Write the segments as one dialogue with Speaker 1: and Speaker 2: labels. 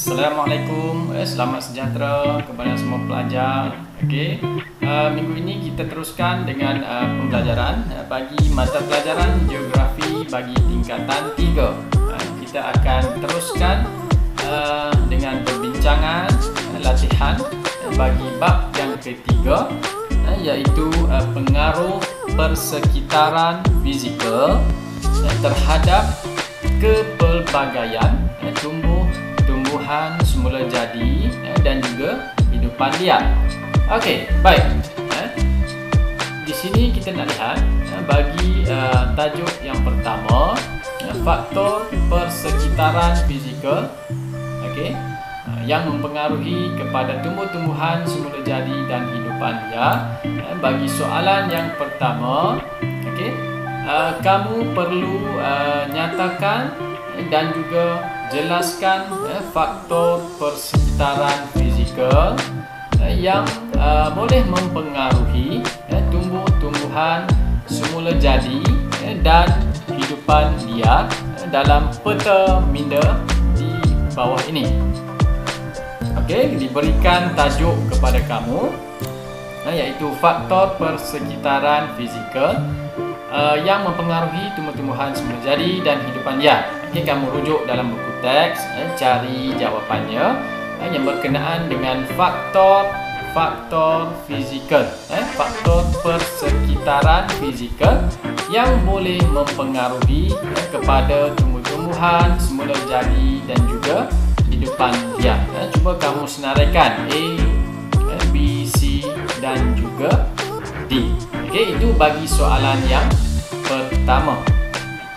Speaker 1: Assalamualaikum, selamat sejahtera kepada semua pelajar. Minggu ini kita teruskan dengan pembelajaran bagi mata pelajaran geografi bagi tingkatan 3. Kita akan teruskan dengan perbincangan latihan bagi bab yang ketiga, iaitu pengaruh persekitaran fizikal terhadap kepelbagaian tumbuhan semula jadi dan juga hidupan liar. Okey, baik. Di sini kita nak lihat bagi tajuk yang pertama, faktor persekitaran fizikal yang mempengaruhi kepada tumbuh-tumbuhan semula jadi dan hidupan liar. Bagi soalan yang pertama, kamu perlu nyatakan dan juga jelaskan faktor persekitaran fizikal yang boleh mempengaruhi tumbuh-tumbuhan semula jadi dan hidupan liar dalam peta minda di bawah ini. Diberikan tajuk kepada kamu, iaitu faktor persekitaran fizikal yang mempengaruhi tumbuh-tumbuhan semula jadi dan hidupan liar. Kamu rujuk dalam buku teks, cari jawapannya yang berkenaan dengan faktor fizikal, faktor persekitaran fizikal yang boleh mempengaruhi kepada tumbuh-tumbuhan semula jadi dan juga hidupan liar. Cuba kamu senaraikan A, B, C dan juga D. Itu bagi soalan yang pertama.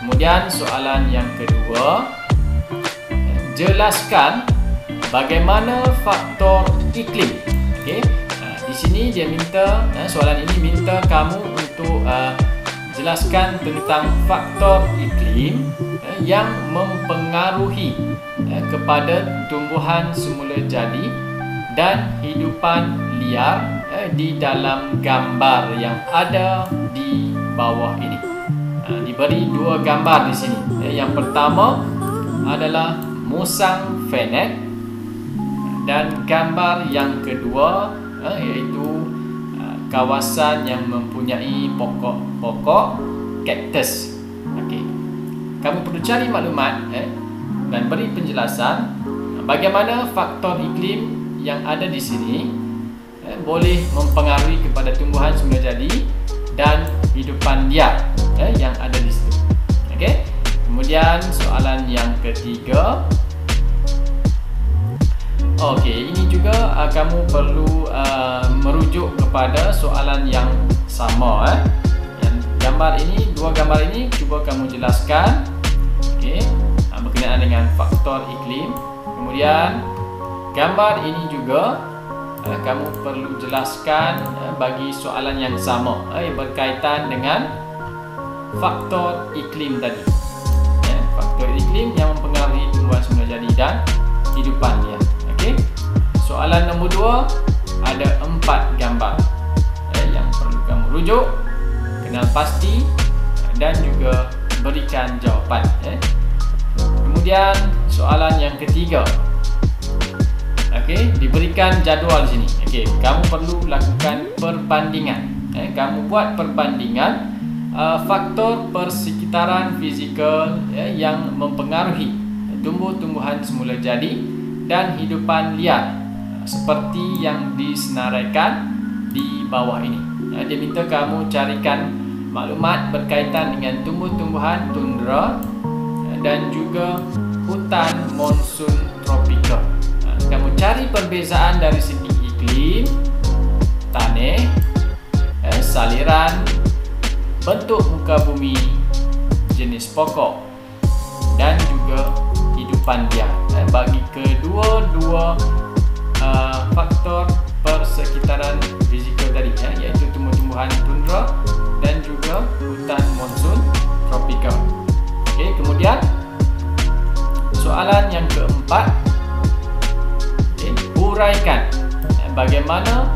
Speaker 1: Kemudian soalan yang kedua, jelaskan bagaimana faktor iklim. Di sini dia minta, soalan ini minta kamu untuk jelaskan tentang faktor iklim yang mempengaruhi kepada tumbuhan semula jadi dan hidupan liar di dalam gambar yang ada di bawah ini. Diberi dua gambar di sini. Yang pertama adalah musang fenet dan gambar yang kedua iaitu kawasan yang mempunyai pokok-pokok kaktus. Kamu perlu cari maklumat dan beri penjelasan bagaimana faktor iklim yang ada di sini boleh mempengaruhi kepada tumbuhan semula jadi dan hidupan liar yang ada di situ. Kemudian soalan yang ketiga. Ini juga kamu perlu merujuk kepada soalan yang sama. Yang gambar ini, dua gambar ini cuba kamu jelaskan berkenaan dengan faktor iklim. Kemudian gambar ini juga kamu perlu jelaskan bagi soalan yang sama berkaitan dengan faktor iklim tadi. Faktor iklim yang mempengaruhi tumbuhan semula jadi dan hidupan liar. Soalan nombor 2 ada 4 gambar yang perlu kamu rujuk, kenal pasti dan juga berikan jawapan. Kemudian soalan yang ketiga, diberikan jadual di sini. Kamu perlu lakukan perbandingan. Kamu buat perbandingan faktor persekitaran fizikal yang mempengaruhi tumbuh-tumbuhan semula jadi dan hidupan liar seperti yang disenaraikan di bawah ini. Dia minta kamu carikan maklumat berkaitan dengan tumbuh-tumbuhan tundra dan juga hutan monsun tropika. Kamu cari perbezaan dari segi iklim, tanah, saliran, bentuk muka bumi, jenis pokok dan juga hidupan liar. Bagi kedua-dua faktor persekitaran fizikal tadi, iaitu tumbuh-tumbuhan tundra dan juga hutan monsun tropika. Kemudian soalan yang keempat, uraikan bagaimana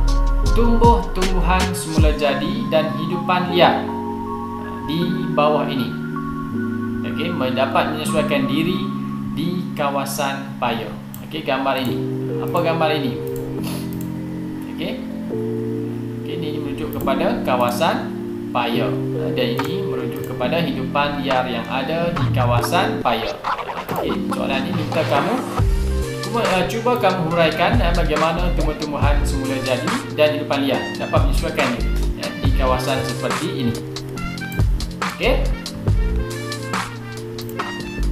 Speaker 1: tumbuh-tumbuhan semula jadi dan hidupan liar di bawah ini mendapat menyesuaikan diri di kawasan paya. Okey, gambar ini. Apa gambar ini? Okey. Okey, ini merujuk kepada kawasan Paya. Dan ini merujuk kepada hidupan liar yang ada di kawasan Paya. Okey, soalan ini minta kamu cuba kamu huraikan bagaimana tumbuh-tumbuhan semula jadi dan hidupan liar dapat menyesuaikan di kawasan seperti ini. Okey.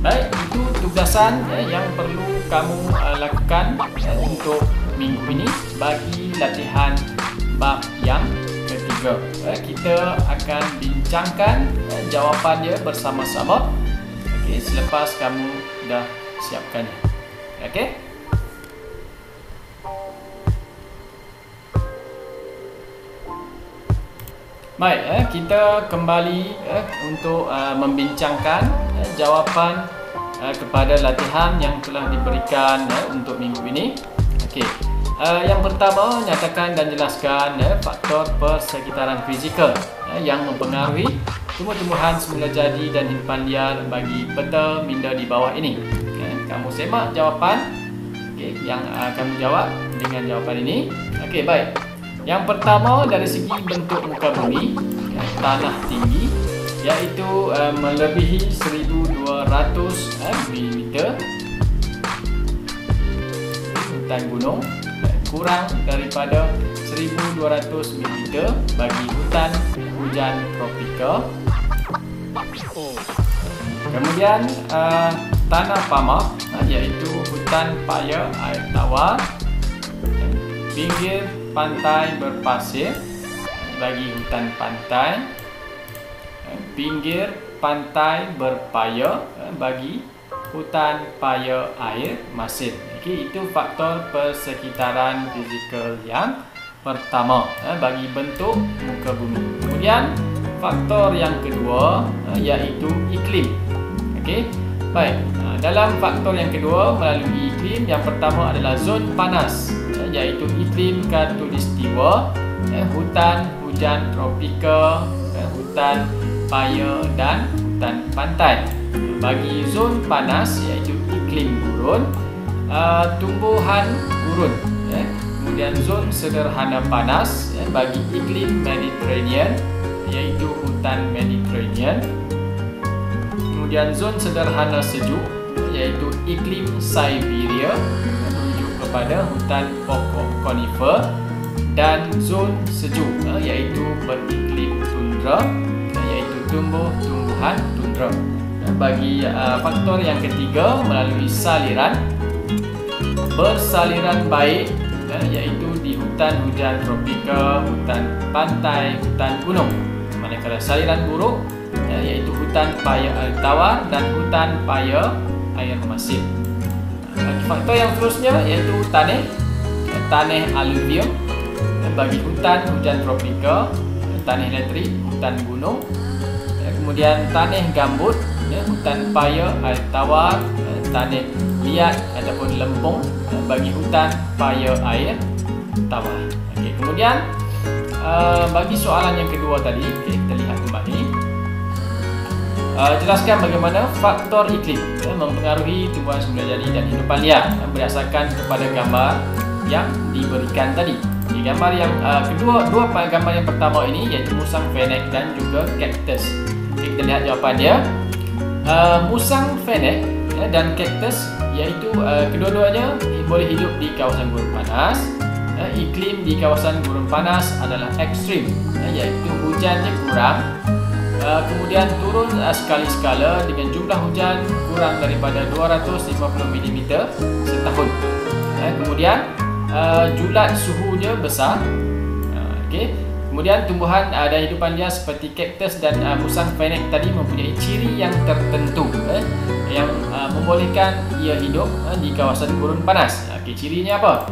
Speaker 1: Baik, itu tugasan yang perlu kamu lakukan untuk minggu ini bagi latihan bab yang ketiga. Kita akan bincangkan jawapan dia bersama-sama. Okey, selepas kamu dah siapkannya. Okey. Baik, kita kembali untuk membincangkan jawapan kepada latihan yang telah diberikan untuk minggu ini. Okey. Yang pertama, nyatakan dan jelaskan faktor persekitaran fizikal yang mempengaruhi tumbuh-tumbuhan semula jadi dan hidupan liar bagi peta minda di bawah ini. Kamu semak jawapan yang kamu jawab dengan jawapan ini. Okey, baik. Yang pertama, dari segi bentuk muka bumi, tanah tinggi, iaitu melebihi 1200 mm. Hutan gunung kurang daripada 1200 mm bagi hutan hujan tropika. Kemudian tanah pamak, iaitu hutan paya air tawar, pinggir pantai berpasir bagi hutan pantai, pinggir pantai berpaya bagi hutan paya air masin. Okey, itu faktor persekitaran fizikal yang pertama bagi bentuk muka bumi. Kemudian faktor yang kedua iaitu iklim. Okey, baik. Dalam faktor yang kedua melalui iklim, yang pertama adalah zon panas, iaitu iklim khatulistiwa, hutan hujan tropika, hutan paya dan hutan pantai. Bagi zon panas iaitu iklim gurun, tumbuhan gurun. Kemudian zon sederhana panas bagi iklim Mediterranean, iaitu hutan Mediterranean. Kemudian zon sederhana sejuk iaitu iklim Siberia, merujuk kepada hutan pokok konifer, dan zon sejuk iaitu beriklim tundra, iaitu tumbuh-tumbuhan tundra. Bagi faktor yang ketiga melalui saliran, bersaliran baik iaitu di hutan hujan tropika, hutan pantai, hutan gunung. Manakala saliran buruk iaitu hutan paya air tawar dan hutan paya air masin. Faktor yang seterusnya iaitu tanah aluvium bagi hutan hujan tropika, tanah elektrik, hutan gunung. Kemudian tanah gambut, hutan paya air tawar, tanah liat ataupun lempung bagi hutan paya air tawar. Okey, kemudian bagi soalan yang kedua tadi, kita lihat kembali. Jelaskan bagaimana faktor iklim mempengaruhi tumbuhan semula jadi dan hidupan liar berdasarkan kepada gambar yang diberikan tadi. Di gambar yang kedua, dua gambar yang pertama ini iaitu musang fennec dan juga cactus. Kita lihat jawapan dia. Musang fennec dan cactus iaitu kedua-duanya boleh hidup di kawasan gurun panas. Iklim di kawasan gurun panas adalah ekstrim, iaitu hujannya kurang. Kemudian turun sekali-sekala dengan jumlah hujan kurang daripada 250 mm setahun. Kemudian julat suhunya besar. Okey. Kemudian tumbuhan dan hidupan liar seperti cactus dan musang fennec tadi mempunyai ciri yang tertentu yang membolehkan ia hidup di kawasan gurun panas. Okey, cirinya apa?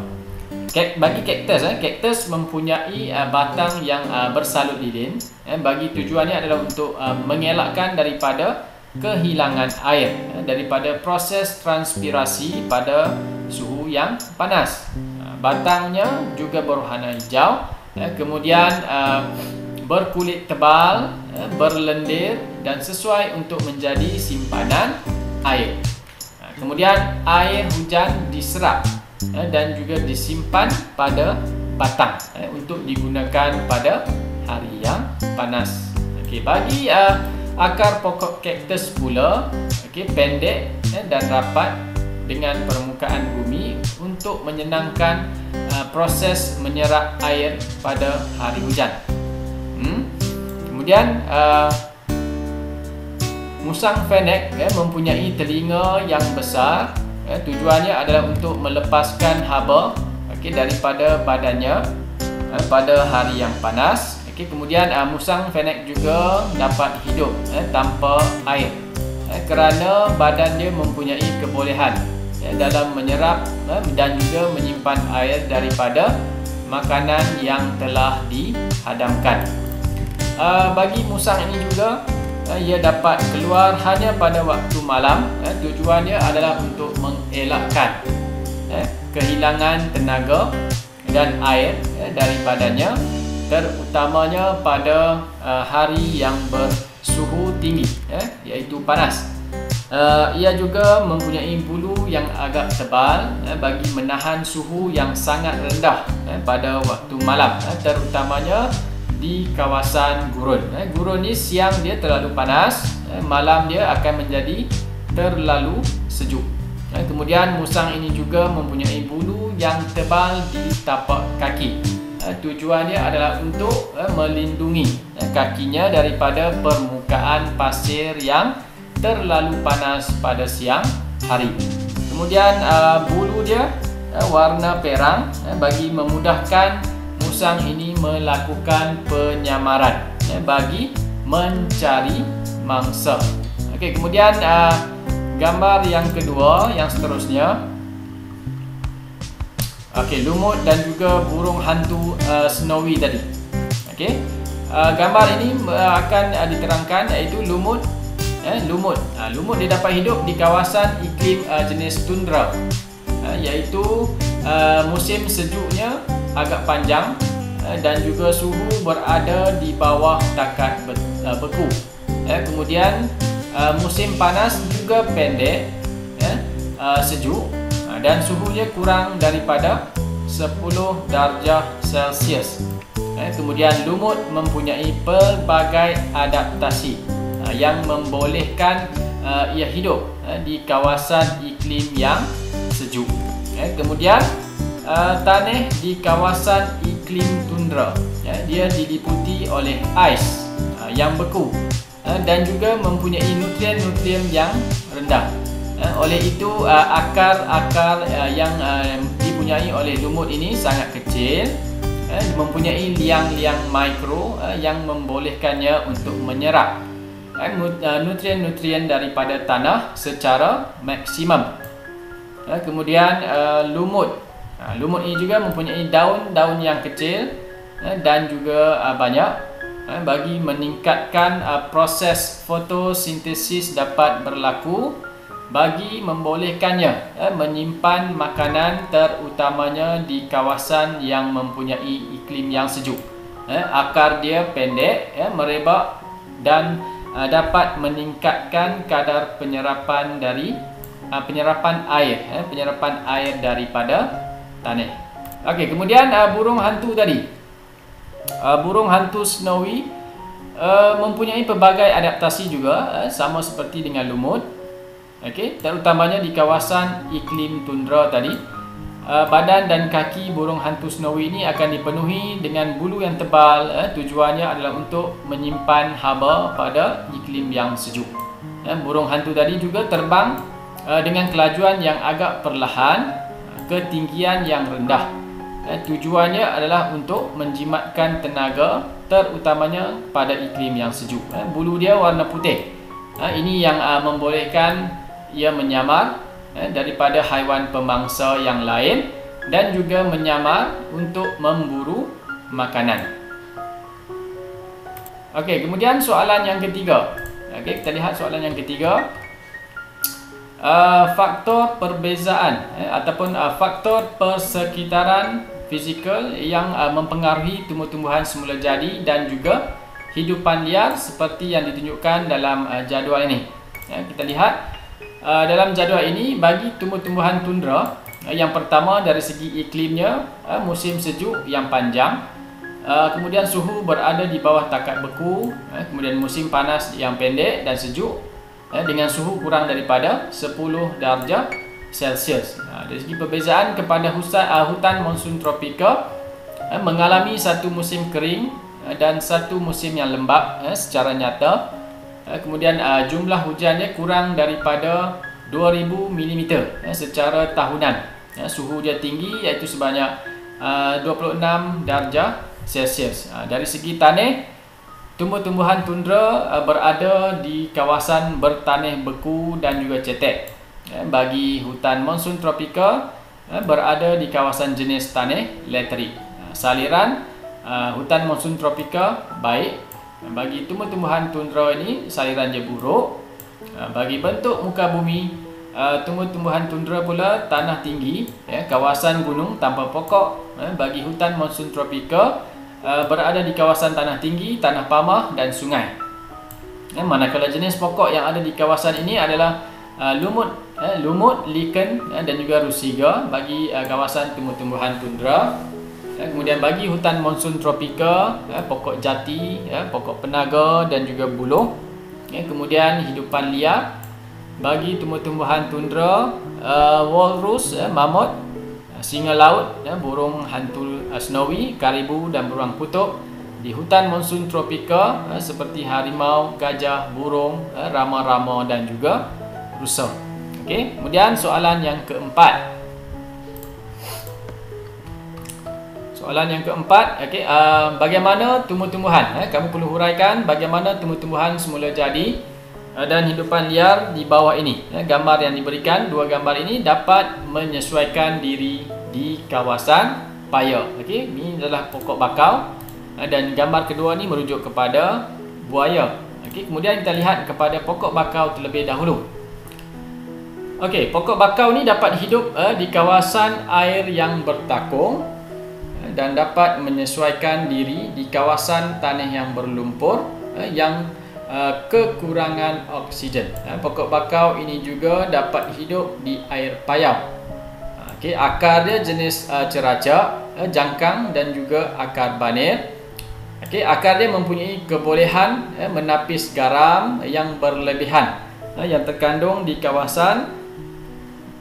Speaker 1: Bagi cactus mempunyai batang yang bersalut lilin. Bagi tujuannya adalah untuk mengelakkan daripada kehilangan air daripada proses transpirasi pada suhu yang panas. Batangnya juga berwarna hijau, kemudian berkulit tebal, berlendir dan sesuai untuk menjadi simpanan air. Kemudian air hujan diserap dan juga disimpan pada batang untuk digunakan pada hari yang panas. Okey, bagi akar pokok kaktus pula, okey, pendek dan rapat dengan permukaan bumi untuk menyenangkan proses menyerap air pada hari hujan. Kemudian musang fennec mempunyai telinga yang besar. Tujuannya adalah untuk melepaskan haba daripada badannya pada hari yang panas. Kemudian musang fennec juga dapat hidup tanpa air kerana badan dia mempunyai kebolehan dalam menyerap dan juga menyimpan air daripada makanan yang telah dihadamkan. Bagi musang ini juga, ia dapat keluar hanya pada waktu malam. Tujuannya adalah untuk mengelakkan kehilangan tenaga dan air daripadanya, terutamanya pada hari yang bersuhu tinggi, iaitu panas. Ia juga mempunyai bulu yang agak tebal bagi menahan suhu yang sangat rendah pada waktu malam, terutamanya di kawasan gurun. Gurun ni siang dia terlalu panas, malam dia akan menjadi terlalu sejuk. Kemudian musang ini juga mempunyai bulu yang tebal di tapak kaki. Tujuannya adalah untuk melindungi kakinya daripada permukaan pasir yang terlalu panas pada siang hari. Kemudian bulu dia warna perang bagi memudahkan musang ini melakukan penyamaran bagi mencari mangsa. Okey, kemudian gambar yang kedua, yang seterusnya. Okey, lumut dan juga burung hantu Snowy tadi. Okey, gambar ini akan diterangkan iaitu lumut. Lumut dia dapat hidup di kawasan iklim jenis tundra, iaitu musim sejuknya agak panjang dan juga suhu berada di bawah takat beku. Kemudian musim panas juga pendek, sejuk, dan suhunya kurang daripada 10 darjah Celsius. Kemudian lumut mempunyai pelbagai adaptasi yang membolehkan ia hidup di kawasan iklim yang sejuk. Kemudian tanah di kawasan iklim tundra, dia diliputi oleh ais yang beku dan juga mempunyai nutrien-nutrien yang rendah. Oleh itu akar-akar yang dipunyai oleh lumut ini sangat kecil, mempunyai liang-liang mikro yang membolehkannya untuk menyerap nutrien-nutrien daripada tanah secara maksimum. Kemudian lumut ini juga mempunyai daun-daun yang kecil dan juga banyak bagi meningkatkan proses fotosintesis dapat berlaku bagi membolehkannya menyimpan makanan, terutamanya di kawasan yang mempunyai iklim yang sejuk. Akar dia pendek, merebak dan dapat meningkatkan kadar penyerapan air daripada tanah. Okey, kemudian burung hantu tadi. Burung hantu Snowy mempunyai pelbagai adaptasi juga, sama seperti dengan lumut. Okey, terutamanya di kawasan iklim tundra tadi. Badan dan kaki burung hantu Snowy ini akan dipenuhi dengan bulu yang tebal. Tujuannya adalah untuk menyimpan haba pada iklim yang sejuk. Burung hantu tadi juga terbang dengan kelajuan yang agak perlahan, ketinggian yang rendah. Tujuannya adalah untuk menjimatkan tenaga, terutamanya pada iklim yang sejuk. Bulu dia warna putih. Ini yang membolehkan ia menyamar daripada haiwan pemangsa yang lain dan juga menyamar untuk memburu makanan. Okey, kemudian soalan yang ketiga. Okey, kita lihat soalan yang ketiga. Faktor perbezaan ataupun faktor persekitaran fizikal yang mempengaruhi tumbuh-tumbuhan semula jadi dan juga hidupan liar seperti yang ditunjukkan dalam jadual ini. Kita lihat dalam jadual ini bagi tumbuh-tumbuhan tundra, yang pertama dari segi iklimnya, musim sejuk yang panjang, kemudian suhu berada di bawah takat beku, kemudian musim panas yang pendek dan sejuk dengan suhu kurang daripada 10 darjah Celsius. Dari segi perbezaan kepada hutan monsun tropika, mengalami satu musim kering dan satu musim yang lembap secara nyata. Kemudian jumlah hujannya kurang daripada 2000 mm secara tahunan. Suhu dia tinggi iaitu sebanyak 26 darjah Celsius. Dari segi tanah, tumbuh-tumbuhan tundra berada di kawasan bertanah beku dan juga cetek. Bagi hutan monsun tropika berada di kawasan jenis tanah laterik. Saliran hutan monsun tropika baik. Bagi tumbuh-tumbuhan tundra ini saliran dia buruk. Bagi bentuk muka bumi, tumbuh-tumbuhan tundra pula tanah tinggi, kawasan gunung tanpa pokok. Bagi hutan monsun tropika berada di kawasan tanah tinggi, tanah pamah dan sungai. Manakala jenis pokok yang ada di kawasan ini adalah lumut, lichen dan juga rusiga bagi kawasan tumbuh-tumbuhan tundra. Kemudian bagi hutan monsun tropika, pokok jati, pokok penaga dan juga buluh. Kemudian hidupan liar bagi tumbuh-tumbuhan tundra, walrus, mamut, singa laut, burung hantu snowy, karibu dan beruang kutub. Di hutan monsun tropika seperti harimau, gajah, burung, rama-rama dan juga rusa. Okey, kemudian soalan yang keempat. Soalan yang keempat, okey, bagaimana tumbuh-tumbuhan? Kamu perlu huraikan bagaimana tumbuh-tumbuhan semula jadi dan hidupan liar di bawah ini. Gambar yang diberikan, dua gambar ini dapat menyesuaikan diri di kawasan paya. Okey, ini adalah pokok bakau dan gambar kedua ni merujuk kepada buaya. Okey, kemudian kita lihat kepada pokok bakau terlebih dahulu. Okey, pokok bakau ni dapat hidup di kawasan air yang bertakung dan dapat menyesuaikan diri di kawasan tanah yang berlumpur yang kekurangan oksigen. Pokok bakau ini juga dapat hidup di air payau. Okey, akar dia jenis ceracak, jangkang dan juga akar banir. Okey, akar dia mempunyai kebolehan menapis garam yang berlebihan yang terkandung di kawasan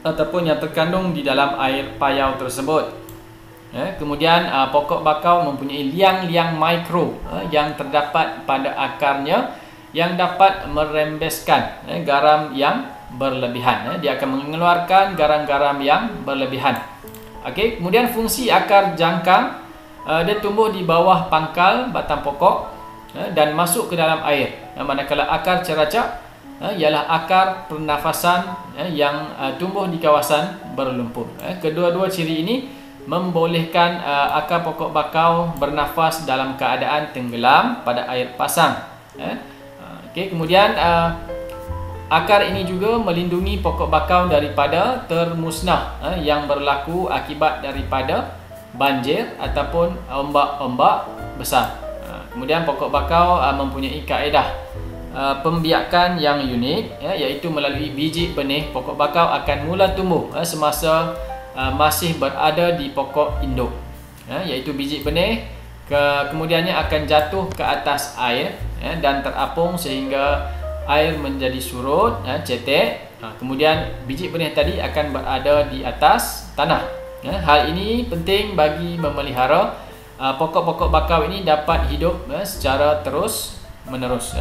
Speaker 1: ataupun yang terkandung di dalam air payau tersebut. Kemudian pokok bakau mempunyai liang-liang mikro yang terdapat pada akarnya yang dapat merembeskan garam yang berlebihan. Dia akan mengeluarkan garam-garam yang berlebihan. Okey, kemudian fungsi akar jangkang, dia tumbuh di bawah pangkal batang pokok dan masuk ke dalam air. Manakala akar ceracak ialah akar pernafasan yang tumbuh di kawasan berlumpur. Kedua-dua ciri ini membolehkan akar pokok bakau bernafas dalam keadaan tenggelam pada air pasang. Okey, kemudian akar ini juga melindungi pokok bakau daripada termusnah yang berlaku akibat daripada banjir ataupun ombak-ombak besar. Kemudian pokok bakau mempunyai kaedah pembiakan yang unik, iaitu melalui biji benih. Pokok bakau akan mula tumbuh semasa masih berada di pokok induk, iaitu biji benih kemudiannya akan jatuh ke atas air dan terapung sehingga air menjadi surut, cetek. Kemudian biji benih tadi akan berada di atas tanah. Hal ini penting bagi memelihara pokok-pokok bakau ini dapat hidup secara terus menerus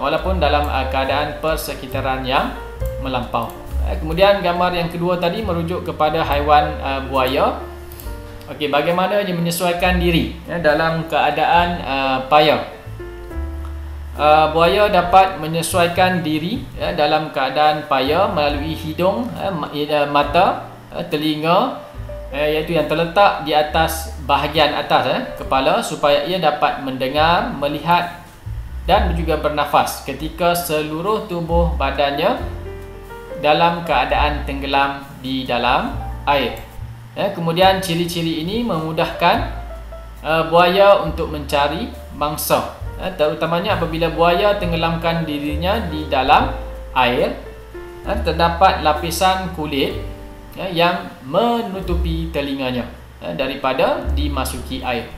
Speaker 1: walaupun dalam keadaan persekitaran yang melampau. Kemudian gambar yang kedua tadi merujuk kepada haiwan buaya. Okey, bagaimana dia menyesuaikan diri dalam keadaan payah. Buaya dapat menyesuaikan diri dalam keadaan payah melalui hidung, mata, telinga, iaitu yang terletak di atas bahagian atas kepala, supaya ia dapat mendengar, melihat dan juga bernafas ketika seluruh tubuh badannya dalam keadaan tenggelam di dalam air. Kemudian ciri-ciri ini memudahkan buaya untuk mencari mangsa, terutamanya apabila buaya tenggelamkan dirinya di dalam air. terdapat lapisan kulit yang menutupi telinganya daripada dimasuki air.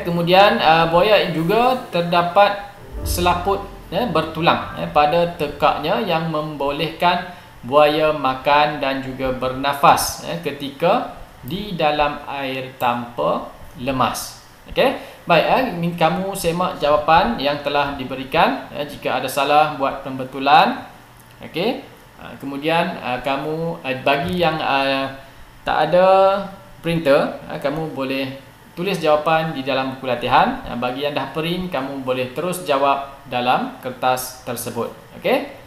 Speaker 1: Kemudian buaya juga terdapat selaput bertulang pada tekaknya yang membolehkan buaya makan dan juga bernafas ketika di dalam air tanpa lemas. Okey. Baik, kamu semak jawapan yang telah diberikan. Jika ada salah, buat pembetulan. Okey. Kemudian kamu bagi yang tak ada printer, kamu boleh tulis jawapan di dalam buku latihan. Bagi yang dah print, kamu boleh terus jawab dalam kertas tersebut. Okey.